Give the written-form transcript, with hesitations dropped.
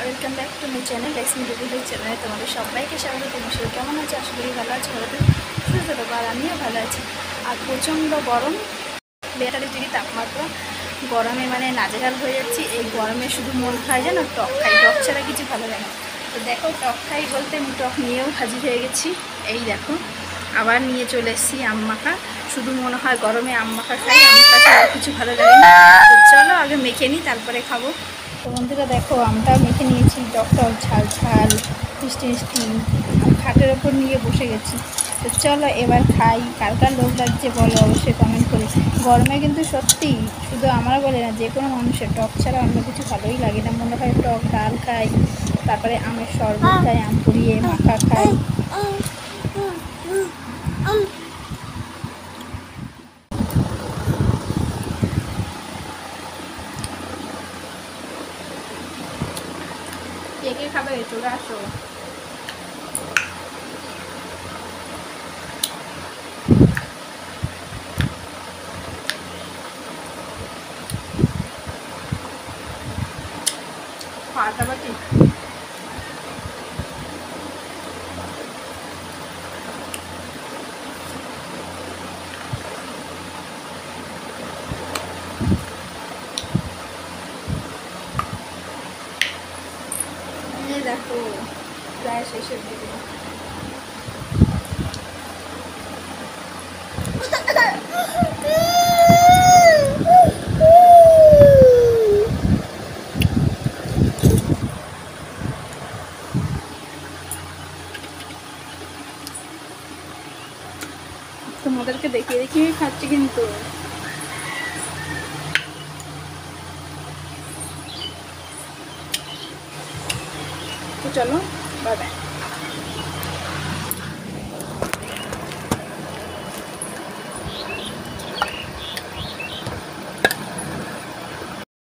Welcome back to my channel লেক্সমি বেবিদের চ্যানেলে তোমাদের সবাইকে স্বাগত। তোমার সবাই কেমন আছে? আশা করি ভালো আছে, ভালো সুস্থ থাকবো। আর আমিও ভালো আছি। আর প্রচণ্ড গরম, 42 ডিগ্রি তাপমাত্রা, গরমে মানে নাজেহাল হয়ে যাচ্ছি। এই গরমে শুধু মন খায় যেন টক খাই, টক ছাড়া কিছু ভালো লাগে না। তো দেখো, টক খাই বলতে আমি টক নিয়েও হাজির হয়ে গেছি। এই দেখো, আবার নিয়ে চলে এসেছি আম মাখা। শুধু মনে হয় গরমে আম মাখা খাই, আম মাখা আর কিছু ভালো লাগে না। তো চলো আগে মেখে নিই, তারপরে খাবো। তো বন্ধুরা দেখো, আমটা মেখে নিয়েছি, টক টক ঝাল ঝাল মিষ্টি মিষ্টি। খাটের ওপর নিয়ে বসে গেছি। তো চলো এবার খাই। কার কার লোভ লাগছে বলো অবশ্যই কমেন্ট করে। গরমে কিন্তু সত্যি শুধু আমরা বলে না, যে কোনো মানুষের টক ছাড়া অন্য কিছু ভালোই লাগে না। মনে হয় টক ডাল খাই, তারপরে আমের শরবত খাই, আম পুড়িয়ে মাখা খাই। কে কে খাবে চলে আসো। ফাটাফাটি দেখো, প্রায় শেষের দিকে। তোমাদেরকে দেখিয়ে দেখিয়ে খাচ্ছি কিন্তু। তো চলো, বাই বাই।